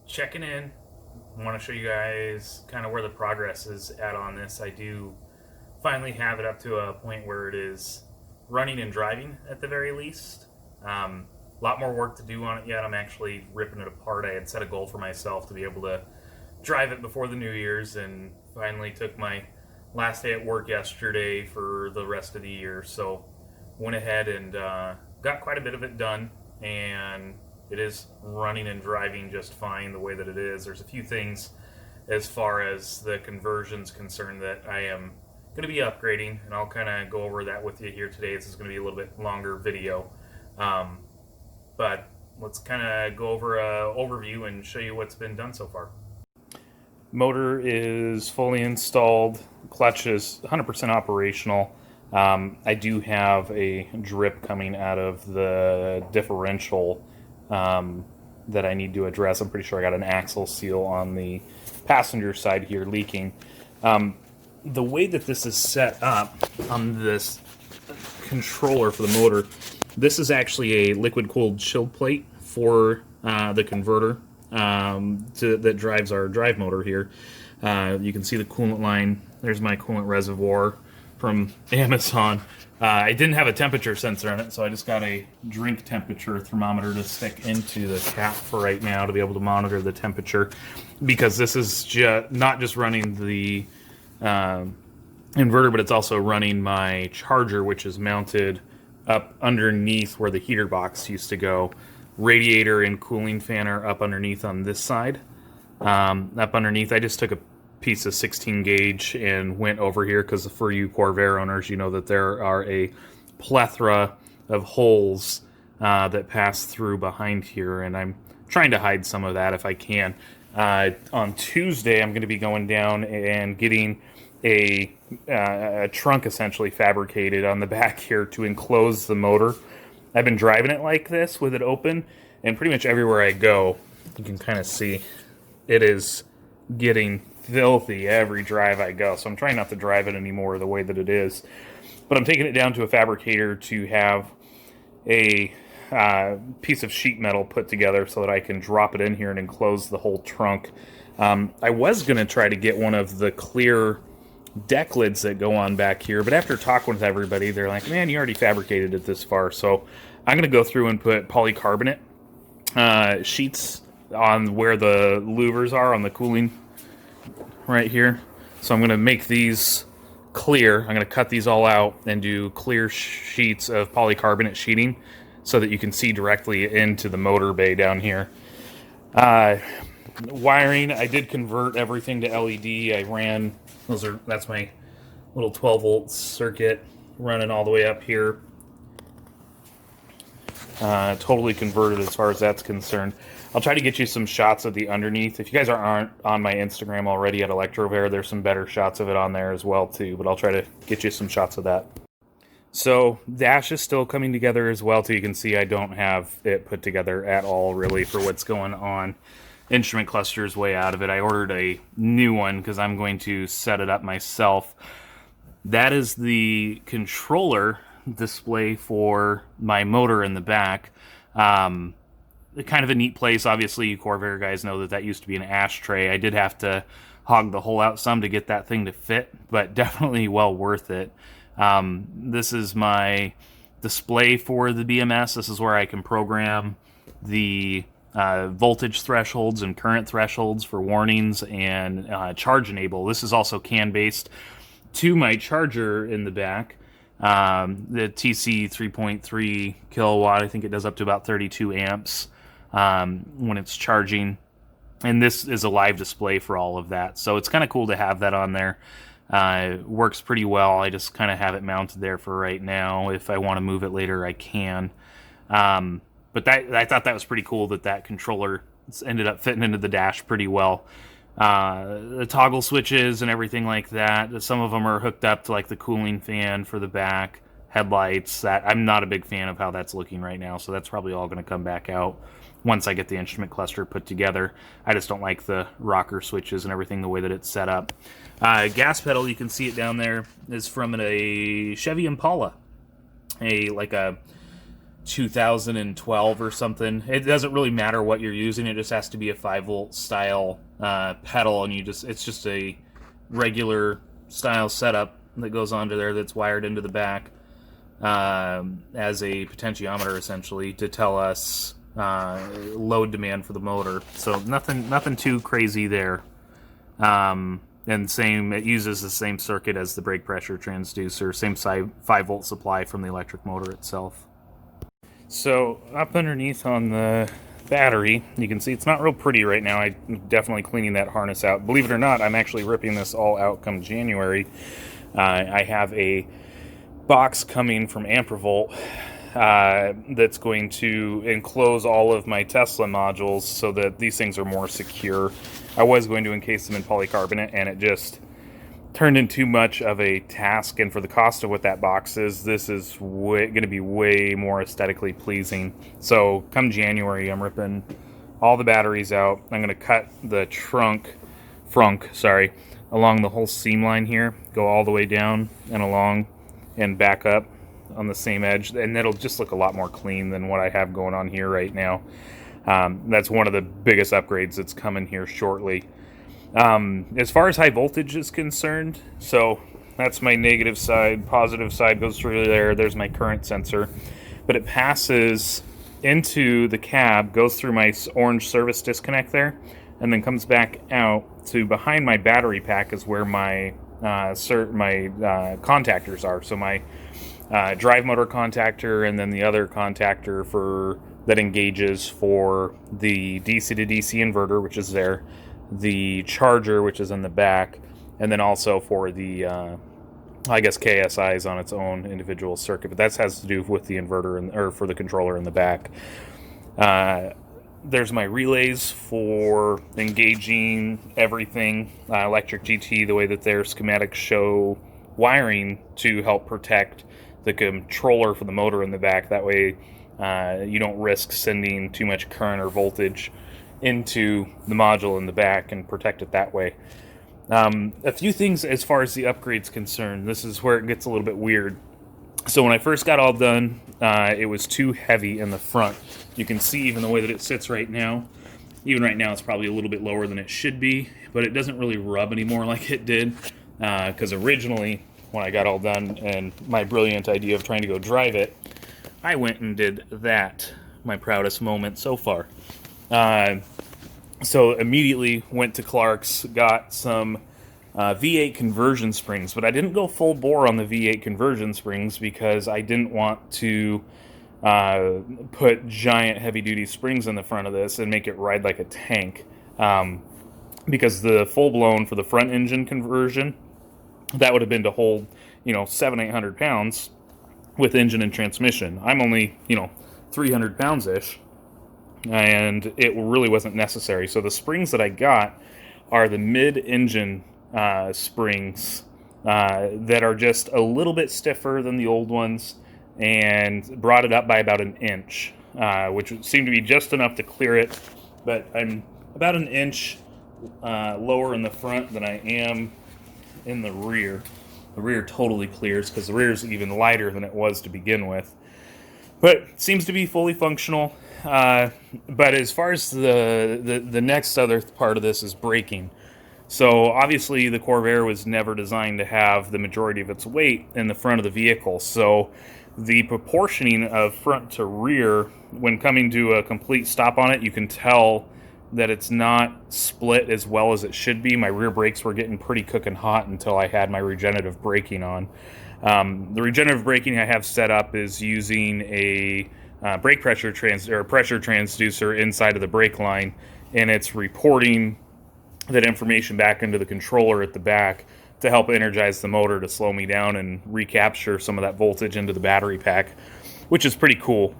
checking in. I want to show you guys kind of where the progress is at on this. I do finally have it up to a point where it is running and driving at the very least. A lot more work to do on it yet. I'm actually ripping it apart. I had set a goal for myself to be able to drive it before the New Year's, and finally took my last day at work yesterday for the rest of the year. So went ahead and got quite a bit of it done, and it is running and driving just fine the way that it is. There's a few things as far as the conversion's concerned that I am going to be upgrading, and I'll kind of go over that with you here today. This is going to be a little bit longer video, but let's kind of go over an overview and show you what's been done so far. Motor is fully installed. Clutch is 100% operational. I do have a drip coming out of the differential that I need to address. I'm pretty sure I got an axle seal on the passenger side here leaking. The way that this is set up on this controller for the motor, this is actually a liquid-cooled chill plate for the converter that drives our drive motor here. You can see the coolant line. There's my coolant reservoir from Amazon. I didn't have a temperature sensor on it, so I just got a drink temperature thermometer to stick into the cap for right now to be able to monitor the temperature, because this is not just running the inverter, but it's also running my charger, which is mounted up underneath where the heater box used to go. Radiator and cooling fan are up underneath on this side. Up underneath, I just took a piece of 16 gauge and went over here, because for you Corvair owners, you know that there are a plethora of holes that pass through behind here, and I'm trying to hide some of that if I can. On Tuesday, I'm going to be going down and getting a trunk essentially fabricated on the back here to enclose the motor. I've been driving it like this with it open, and pretty much everywhere I go, you can kind of see it is getting filthy every drive I go. So I'm trying not to drive it anymore the way that it is. But I'm taking it down to a fabricator to have a piece of sheet metal put together so that I can drop it in here and enclose the whole trunk. I was going to try to get one of the clear deck lids that go on back here, but after talking with everybody, they're like, man, you already fabricated it this far. So I'm going to go through and put polycarbonate sheets on where the louvers are on the cooling right here. So I'm going to make these clear. I'm going to cut these all out and do clear sheets of polycarbonate sheeting so that you can see directly into the motor bay down here. Wiring, I did convert everything to LED. I ran, that's my little 12 volt circuit running all the way up here. Totally converted as far as that's concerned. I'll try to get you some shots of the underneath. If you guys aren't on my Instagram already at Electrovair, there's some better shots of it on there as well too, but I'll try to get you some shots of that. So dash is still coming together as well too. You can see I don't have it put together at all really for what's going on. Instrument cluster is way out of it. I ordered a new one because I'm going to set it up myself. That is the controller display for my motor in the back. Kind of a neat place. Obviously, you Corvair guys know that used to be an ashtray. I did have to hog the hole out some to get that thing to fit, but definitely well worth it. This is my display for the BMS. This is where I can program the voltage thresholds and current thresholds for warnings and charge enable. This is also CAN based to my charger in the back. The TC 3.3 kilowatt, I think it does up to about 32 amps when it's charging. And this is a live display for all of that. So it's kind of cool to have that on there. It works pretty well. I just kind of have it mounted there for right now. If I want to move it later, I can. But I thought that was pretty cool that controller ended up fitting into the dash pretty well. The toggle switches and everything like that. Some of them are hooked up to like the cooling fan for the back, headlights. That I'm not a big fan of how that's looking right now, so that's probably all going to come back out once I get the instrument cluster put together. I just don't like the rocker switches and everything the way that it's set up. Gas pedal, you can see it down there, is from a Chevy Impala, like a 2012 or something. It doesn't really matter what you're using. It just has to be a 5-volt style pedal, and it's just a regular style setup that goes onto there that's wired into the back as a potentiometer, essentially, to tell us load demand for the motor. So nothing too crazy there. And same, it uses the same circuit as the brake pressure transducer, same 5-volt supply from the electric motor itself. So up underneath on the battery, you can see it's not real pretty right now. I'm definitely cleaning that harness out. Believe it or not, I'm actually ripping this all out come January. I have a box coming from Ampervolt that's going to enclose all of my Tesla modules so that these things are more secure. I was going to encase them in polycarbonate, and it just turned into too much of a task, and for the cost of what that box is, this is going to be way more aesthetically pleasing. So come January, I'm ripping all the batteries out. I'm going to cut the frunk, along the whole seam line here, go all the way down and along and back up on the same edge, and it'll just look a lot more clean than what I have going on here right now. That's one of the biggest upgrades that's coming here shortly. As far as high voltage is concerned, so that's my negative side. Positive side goes through there. There's my current sensor. But it passes into the cab, goes through my orange service disconnect there, and then comes back out to behind my battery pack is where my contactors are. So my drive motor contactor, and then the other contactor that engages for the DC to DC inverter, which is there, the charger, which is in the back, and then also for the I guess KSI is on its own individual circuit, but that has to do with the inverter or for the controller in the back. There's my relays for engaging everything, electric GT, the way that their schematics show wiring to help protect the controller for the motor in the back. That way you don't risk sending too much current or voltage into the module in the back, and protect it that way. A few things as far as the upgrade's concerned. This is where it gets a little bit weird. So when I first got all done, it was too heavy in the front. You can see even the way that it sits right now. Even right now it's probably a little bit lower than it should be, but it doesn't really rub anymore like it did. Because originally, when I got all done and my brilliant idea of trying to go drive it, I went and did that. My proudest moment so far. So immediately went to Clark's, got some V8 conversion springs, but I didn't go full bore on the V8 conversion springs because I didn't want to put giant heavy-duty springs in the front of this and make it ride like a tank. Because the full-blown for the front engine conversion, that would have been to hold, 700-800 pounds with engine and transmission. I'm only, 300 pounds-ish. And it really wasn't necessary. So the springs that I got are the mid-engine springs that are just a little bit stiffer than the old ones, and brought it up by about an inch, which seemed to be just enough to clear it. But I'm about an inch lower in the front than I am in the rear. The rear totally clears because the rear is even lighter than it was to begin with. But it seems to be fully functional. But as far as the next other part of this is braking. So obviously the Corvair was never designed to have the majority of its weight in the front of the vehicle. So the proportioning of front to rear, when coming to a complete stop on it, you can tell that it's not split as well as it should be. My rear brakes were getting pretty cooking hot until I had my regenerative braking on. The regenerative braking I have set up is using a brake pressure pressure transducer inside of the brake line, and it's reporting that information back into the controller at the back to help energize the motor to slow me down and recapture some of that voltage into the battery pack, which is pretty cool.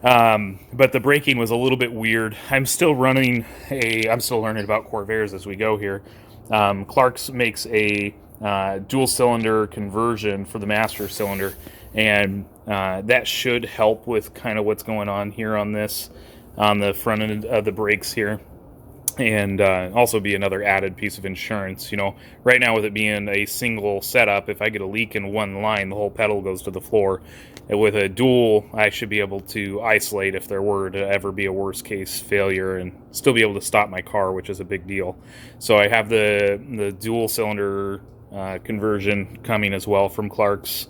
But the braking was a little bit weird. I'm still learning about Corvairs as we go here. Clark's makes a dual cylinder conversion for the master cylinder, and that should help with kind of what's going on here on the front end of the brakes here, and also be another added piece of insurance. Right now with it being a single setup, if I get a leak in one line, the whole pedal goes to the floor, With a dual, I should be able to isolate if there were to ever be a worst case failure and still be able to stop my car, which is a big deal. So I have the dual cylinder conversion coming as well from Clark's.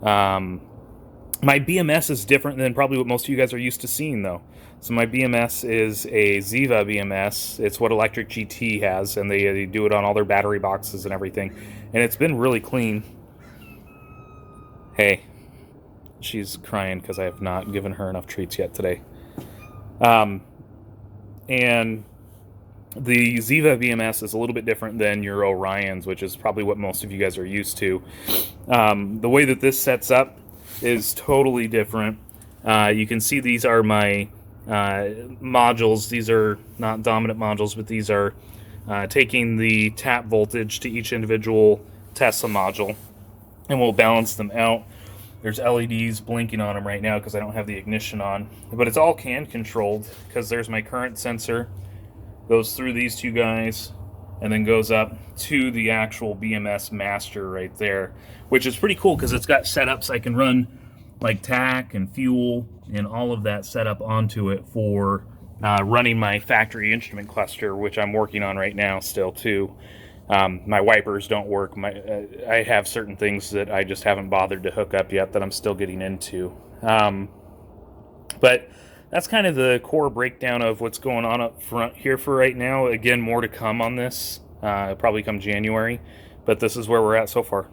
My BMS is different than probably what most of you guys are used to seeing, though. So my BMS is a Ziva BMS. It's what Electric GT has, and they do it on all their battery boxes and everything. And it's been really clean. Hey, she's crying because I have not given her enough treats yet today. And the Ziva BMS is a little bit different than your Orion's, which is probably what most of you guys are used to. The way that this sets up is totally different. You can see these are my modules. These are not dominant modules, but these are taking the tap voltage to each individual Tesla module, and we'll balance them out. There's LEDs blinking on them right now because I don't have the ignition on, but it's all CAN controlled because there's my current sensor, goes through these two guys, and then goes up to the actual BMS master right there, which is pretty cool because it's got setups I can run like tack and fuel and all of that setup onto it for running my factory instrument cluster, which I'm working on right now still too. My wipers don't work. I have certain things that I just haven't bothered to hook up yet that I'm still getting into. But that's kind of the core breakdown of what's going on up front here for right now. Again, more to come on this, probably come January, but this is where we're at so far.